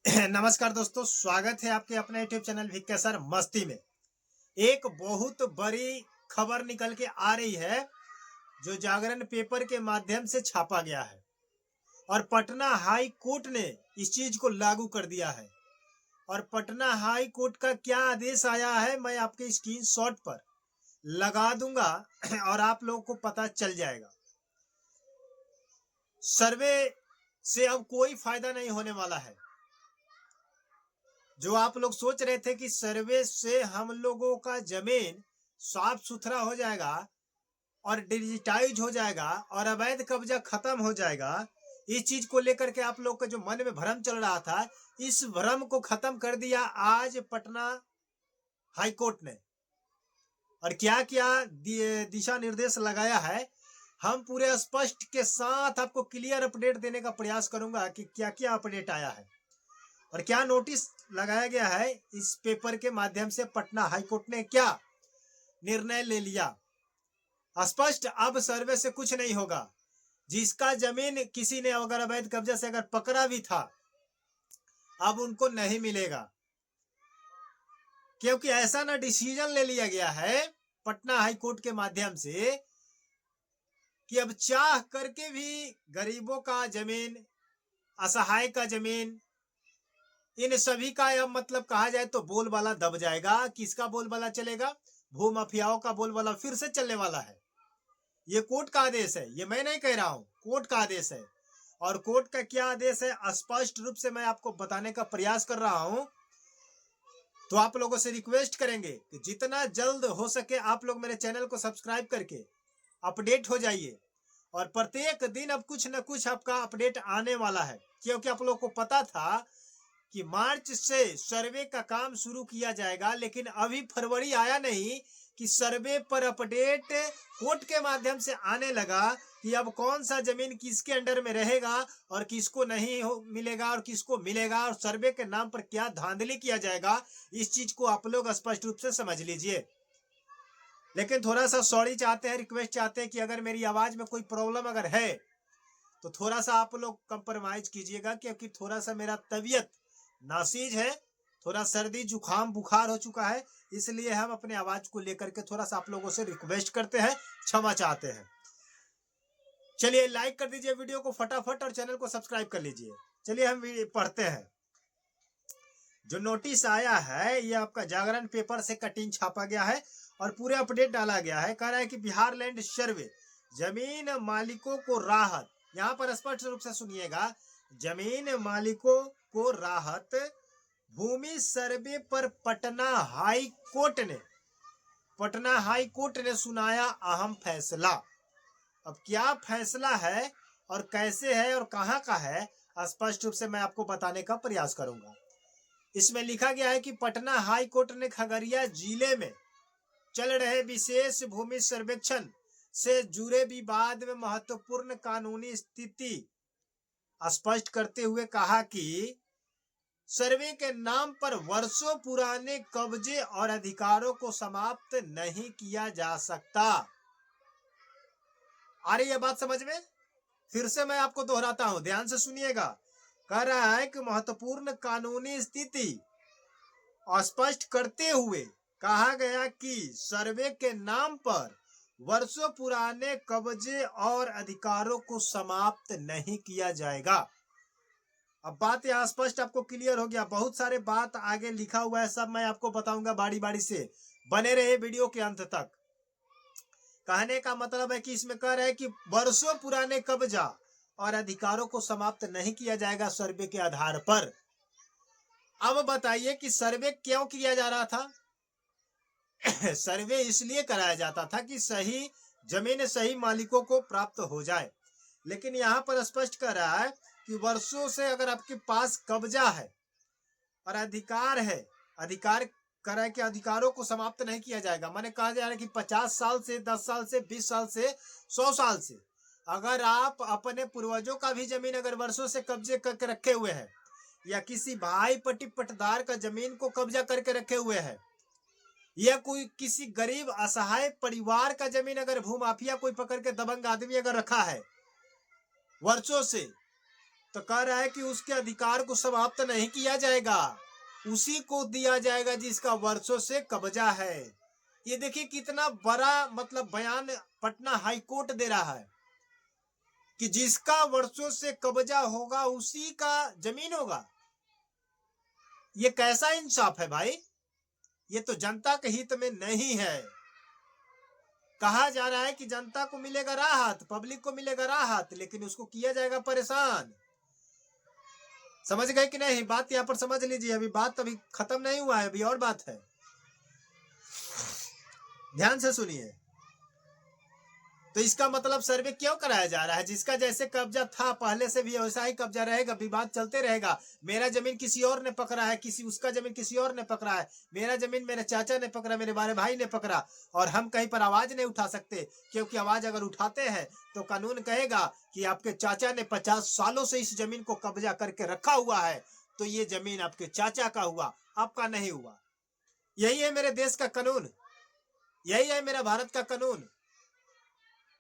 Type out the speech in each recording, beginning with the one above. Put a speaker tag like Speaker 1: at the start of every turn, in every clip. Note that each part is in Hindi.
Speaker 1: नमस्कार दोस्तों, स्वागत है आपके अपने यूट्यूब चैनल भिक्के सर मस्ती में। एक बहुत बड़ी खबर निकल के आ रही है जो जागरण पेपर के माध्यम से छापा गया है और पटना हाई कोर्ट ने इस चीज को लागू कर दिया है। और पटना हाई कोर्ट का क्या आदेश आया है मैं आपके स्क्रीनशॉट पर लगा दूंगा और आप लोगों को पता चल जाएगा। सर्वे से अब कोई फायदा नहीं होने वाला है। जो आप लोग सोच रहे थे कि सर्वे से हम लोगों का जमीन साफ सुथरा हो जाएगा और डिजिटाइज हो जाएगा और अवैध कब्जा खत्म हो जाएगा, इस चीज को लेकर के आप लोग का जो मन में भ्रम चल रहा था, इस भ्रम को खत्म कर दिया आज पटना हाई कोर्ट ने। और क्या क्या दिशा निर्देश लगाया है, हम पूरे स्पष्ट के साथ आपको क्लियर अपडेट देने का प्रयास करूंगा कि क्या क्या अपडेट आया है और क्या नोटिस लगाया गया है। इस पेपर के माध्यम से पटना हाई कोर्ट ने क्या निर्णय ले लिया। स्पष्ट, अब सर्वे से कुछ नहीं होगा। जिसका जमीन किसी ने अगर अवैध कब्जा से अगर पकड़ा भी था, अब उनको नहीं मिलेगा, क्योंकि ऐसा ना डिसीजन ले लिया गया है पटना हाई कोर्ट के माध्यम से कि अब चाह करके भी गरीबों का जमीन, असहाय का जमीन, इन सभी का अब मतलब कहा जाए तो बोलबाला दब जाएगा। किसका बोलबाला चलेगा? भूमाफियाओं का बोलबाला फिर से चलने वाला है। ये कोर्ट का आदेश है, ये मैं नहीं कह रहा हूं, कोर्ट का आदेश है। और कोर्ट का क्या आदेश है स्पष्ट रूप से मैं आपको बताने का प्रयास कर रहा हूं। तो आप लोगों से रिक्वेस्ट करेंगे कि जितना जल्द हो सके आप लोग मेरे चैनल को सब्सक्राइब करके अपडेट हो जाइए। और प्रत्येक दिन अब कुछ न कुछ आपका अपडेट आने वाला है, क्योंकि आप लोगों को पता था कि मार्च से सर्वे का काम शुरू किया जाएगा, लेकिन अभी फरवरी आया नहीं कि सर्वे पर अपडेट कोर्ट के माध्यम से आने लगा कि अब कौन सा जमीन किसके अंडर में रहेगा और किसको नहीं मिलेगा और किसको मिलेगा और सर्वे के नाम पर क्या धांधली किया जाएगा। इस चीज को आप लोग स्पष्ट रूप से समझ लीजिए। लेकिन थोड़ा सा सॉरी चाहते हैं, रिक्वेस्ट चाहते हैं कि अगर मेरी आवाज में कोई प्रॉब्लम अगर है तो थोड़ा सा आप लोग कंप्रोमाइज कीजिएगा, क्योंकि थोड़ा सा मेरा तबीयत नासीज है, थोड़ा सर्दी जुकाम बुखार हो चुका है, इसलिए हम अपने आवाज को लेकर के थोड़ा सा आप लोगों से रिक्वेस्ट करते हैं, क्षमा चाहते हैं। चलिए लाइक कर दीजिए वीडियो को फटाफट और चैनल को सब्सक्राइब कर लीजिए। चलिए हम पढ़ते हैं। जो नोटिस आया है ये आपका जागरण पेपर से कटिंग छापा गया है और पूरे अपडेट डाला गया है। कह रहा है कि बिहार लैंड सर्वे जमीन मालिकों को राहत, यहाँ पर स्पष्ट रूप से सुनिएगा, जमीन मालिकों को राहत। भूमि सर्वे पर पटना हाई कोर्ट ने सुनाया अहम फैसला। अब क्या फैसला है और कैसे है और कहां का है, स्पष्ट रूप से मैं आपको बताने का प्रयास करूंगा। इसमें लिखा गया है कि पटना हाई कोर्ट ने खगड़िया जिले में चल रहे विशेष भूमि सर्वेक्षण से जुड़े विवाद में महत्वपूर्ण कानूनी स्थिति स्पष्ट करते हुए कहा कि सर्वे के नाम पर वर्षों पुराने कब्जे और अधिकारों को समाप्त नहीं किया जा सकता। आ रही है बात समझ में? फिर से मैं आपको दोहराता हूं, ध्यान से सुनिएगा। कह रहा है कि महत्वपूर्ण कानूनी स्थिति स्पष्ट करते हुए कहा गया कि सर्वे के नाम पर वर्षों पुराने कब्जे और अधिकारों को समाप्त नहीं किया जाएगा। अब बात यहाँ स्पष्ट आपको क्लियर हो गया। बहुत सारे बात आगे लिखा हुआ है, सब मैं आपको बताऊंगा बारी बारी से, बने रहे वीडियो के अंत तक। कहने का मतलब है कि इसमें कह रहे हैं कि वर्षों पुराने कब्जा और अधिकारों को समाप्त नहीं किया जाएगा सर्वे के आधार पर। अब बताइए कि सर्वे क्यों किया जा रहा था? सर्वे इसलिए कराया जाता था कि सही जमीन सही मालिकों को प्राप्त हो जाए। लेकिन यहाँ पर स्पष्ट कर रहा है कि वर्षों से अगर आपके पास कब्जा है और अधिकार है, अधिकार कर रहा है कि अधिकारों को समाप्त नहीं किया जाएगा। माने कहा जा रहा है कि 50 साल से, 10 साल से, 20 साल से, 100 साल से अगर आप अपने पूर्वजों का भी जमीन अगर वर्षों से कब्जे करके रखे हुए हैं, या किसी भाई पट्टी पटदार का जमीन को कब्जा करके रखे हुए हैं, या कोई किसी गरीब असहाय परिवार का जमीन अगर भूमाफिया कोई पकड़ के दबंग आदमी अगर रखा है वर्षों से, तो कह रहा है कि उसके अधिकार को समाप्त नहीं किया जाएगा, उसी को दिया जाएगा जिसका वर्षों से कब्जा है। ये देखिए कितना बड़ा मतलब बयान पटना हाई कोर्ट दे रहा है कि जिसका वर्षों से कब्जा होगा उसी का जमीन होगा। ये कैसा इंसाफ है भाई? ये तो जनता के हित में नहीं है। कहा जा रहा है कि जनता को मिलेगा राहत, पब्लिक को मिलेगा राहत, लेकिन उसको किया जाएगा परेशान। समझ गए कि नहीं? बात यहाँ पर समझ लीजिए, अभी बात अभी खत्म नहीं हुआ है, अभी और बात है, ध्यान से सुनिए। तो इसका मतलब सर्वे क्यों कराया जा रहा है? जिसका जैसे कब्जा था पहले से भी वैसा ही कब्जा रहेगा, विवाद चलते रहेगा। मेरा जमीन किसी और ने पकड़ा है, किसी उसका जमीन किसी और ने पकड़ा है, मेरा जमीन मेरे चाचा ने पकड़ा, मेरे बड़े भाई ने पकड़ा, और हम कहीं पर आवाज नहीं उठा सकते, क्योंकि आवाज अगर उठाते हैं तो कानून कहेगा कि आपके चाचा ने 50 सालों से इस जमीन को कब्जा करके रखा हुआ है, तो ये जमीन आपके चाचा का हुआ, आपका नहीं हुआ। यही है मेरे देश का कानून, यही है मेरा भारत का कानून।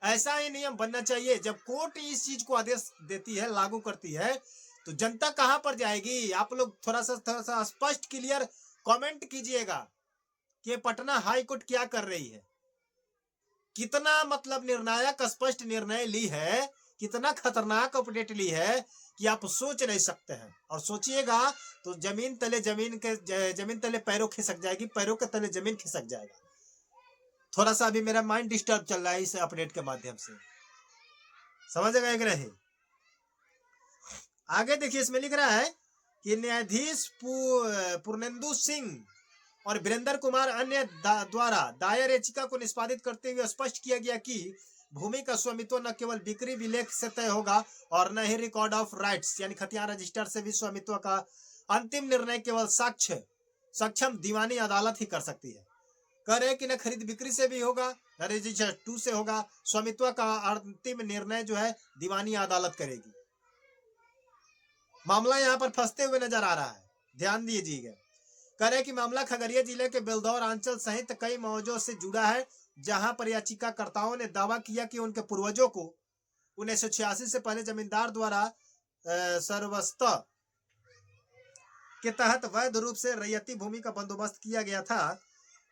Speaker 1: ऐसा ही नियम बनना चाहिए। जब कोर्ट इस चीज को आदेश देती है, लागू करती है, तो जनता कहां पर जाएगी? आप लोग थोड़ा सा स्पष्ट क्लियर कमेंट कीजिएगा कि पटना हाई कोर्ट क्या कर रही है, कितना मतलब निर्णायक स्पष्ट निर्णय ली है, कितना खतरनाक अपडेट ली है कि आप सोच नहीं सकते हैं। और सोचिएगा तो जमीन तले पैरों खिसक जाएगी, पैरों के तले जमीन खिसक जाएगा। थोड़ा सा अभी मेरा माइंड डिस्टर्ब चल रहा है इस अपडेट के माध्यम से, समझ गए कि नहीं? आगे देखिए, इसमें लिख रहा है कि न्यायाधीश पूर्णेंदु सिंह और वीरेंद्र कुमार अन्य द्वारा दायर याचिका को निष्पादित करते हुए स्पष्ट किया गया कि भूमि का स्वामित्व न केवल बिक्री विलेख से तय होगा और न ही रिकॉर्ड ऑफ राइट्स यानी खतियान रजिस्टर से भी स्वामित्व का अंतिम निर्णय केवल सक्षम दीवानी अदालत ही कर सकती है। कह रहे कि न खरीद बिक्री से भी होगा, न रजिस्टर 2 से होगा, स्वामित्व का अंतिम निर्णय जो है दीवानी अदालत करेगी। मामला यहाँ पर फंसते हुए नजर आ रहा है, ध्यान दीजिएगा। कह रहे कि मामला खगड़िया जिले के बेलदौर अंचल सहित कई मौजों से जुड़ा है, जहां पर याचिकाकर्ताओं ने दावा किया कि उनके पूर्वजों को 1986 से पहले जमींदार द्वारा सर्वस्व के तहत वैध रूप से रैयती भूमि का बंदोबस्त किया गया था।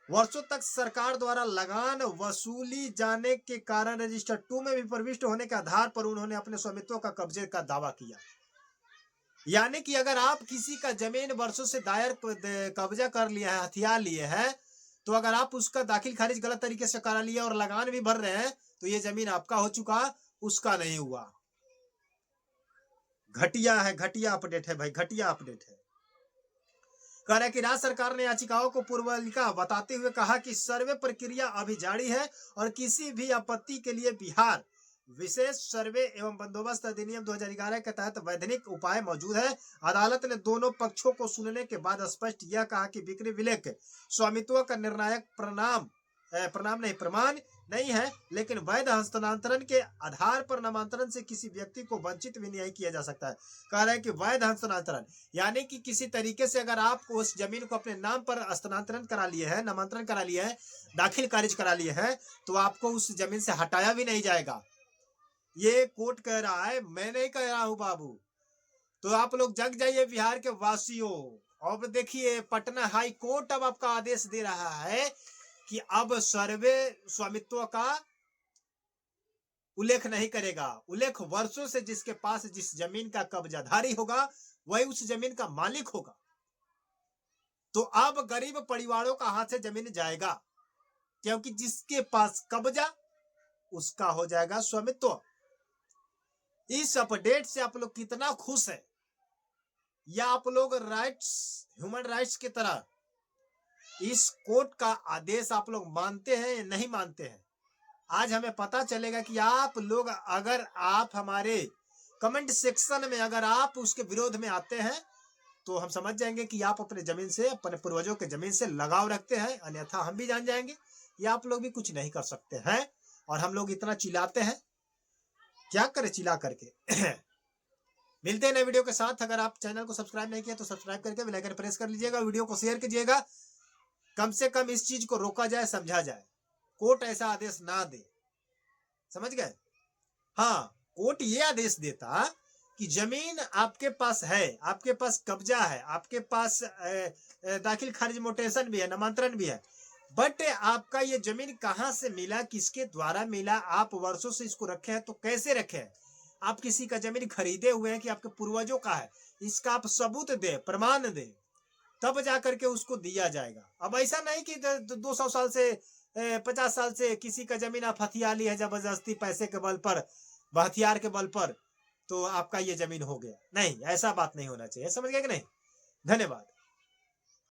Speaker 1: वर्षों तक सरकार द्वारा लगान वसूली जाने के कारण रजिस्टर 2 में भी प्रविष्ट होने के आधार पर उन्होंने अपने स्वामित्व का कब्जे का दावा किया। यानी कि अगर आप किसी का जमीन वर्षों से दायर कब्जा कर लिया है, हथियार लिए है, तो अगर आप उसका दाखिल खारिज गलत तरीके से करा लिया और लगान भी भर रहे हैं, तो ये जमीन आपका हो चुका, उसका नहीं हुआ। घटिया है, घटिया अपडेट है भाई, घटिया अपडेट है। कह रहा है कि राज्य सरकार ने याचिकाओं को पूर्वलिका बताते हुए कहा कि सर्वे प्रक्रिया अभी जारी है और किसी भी आपत्ति के लिए बिहार विशेष सर्वे एवं बंदोबस्त अधिनियम 2011 के तहत वैधानिक उपाय मौजूद है। अदालत ने दोनों पक्षों को सुनने के बाद स्पष्ट यह कहा कि बिक्री विलेख स्वामित्व का निर्णायक प्रमाण नहीं है, लेकिन वैध हस्तांतरण के आधार पर नामांतरण से किसी व्यक्ति को वंचित भी नहीं किया जा सकता है। कह रहे हैं कि वैध हस्तांतरण यानी कि किसी तरीके से अगर आप उस जमीन को अपने नाम पर हस्तांतरण करा लिए है, नामांतरण करा लिए है, दाखिल खारिज करा लिए है, तो आपको उस जमीन से हटाया भी नहीं जाएगा। ये कोर्ट कह रहा है, मैं नहीं कह रहा हूं बाबू। तो आप लोग जग जाइए बिहार के वासियों। अब देखिए पटना हाई कोर्ट अब आपका आदेश दे रहा है कि अब सर्वे स्वामित्व का उल्लेख नहीं करेगा। उल्लेख वर्षों से जिसके पास जिस जमीन का कब्जाधारी होगा वही उस जमीन का मालिक होगा। तो अब गरीब परिवारों का हाथ से जमीन जाएगा, क्योंकि जिसके पास कब्जा उसका हो जाएगा स्वामित्व। इस अपडेट से आप लोग कितना खुश है, या आप लोग ह्यूमन राइट्स की तरह इस कोर्ट का आदेश आप लोग मानते हैं या नहीं मानते हैं? आज हमें पता चलेगा कि आप लोग, अगर आप हमारे कमेंट सेक्शन में अगर आप उसके विरोध में आते हैं तो हम समझ जाएंगे कि आप अपने जमीन से, अपने पूर्वजों के जमीन से लगाव रखते हैं। अन्यथा हम भी जान जाएंगे कि आप लोग भी कुछ नहीं कर सकते हैं। और हम लोग इतना चिल्लाते हैं, क्या करें चिल्ला करके। मिलते हैं नए वीडियो के साथ। अगर आप चैनल को सब्सक्राइब नहीं किया तो सब्सक्राइब करके बेल आइकन प्रेस कर लीजिएगा, वीडियो को शेयर कीजिएगा। कम से कम इस चीज को रोका जाए, समझा जाए, कोर्ट ऐसा आदेश ना दे, समझ गए? हाँ, कोर्ट ये आदेश देता कि जमीन आपके पास है, आपके पास कब्जा है, आपके पास दाखिल खारिज मोटेशन भी है, नामांतरण भी है, बट आपका ये जमीन कहाँ से मिला, किसके द्वारा मिला, आप वर्षों से इसको रखे हैं तो कैसे रखे हैं? आप किसी का जमीन खरीदे हुए हैं कि आपके पूर्वजों का है, इसका आप सबूत दे, प्रमाण दे, तब जा करके उसको दिया जाएगा। अब ऐसा नहीं कि 200 साल से 50 साल से किसी का जमीन आप हथिया ली है जबरदस्ती पैसे के बल पर, हथियार के बल पर, तो आपका ये जमीन हो गया। नहीं, ऐसा बात नहीं होना चाहिए। समझ गए कि नहीं? धन्यवाद।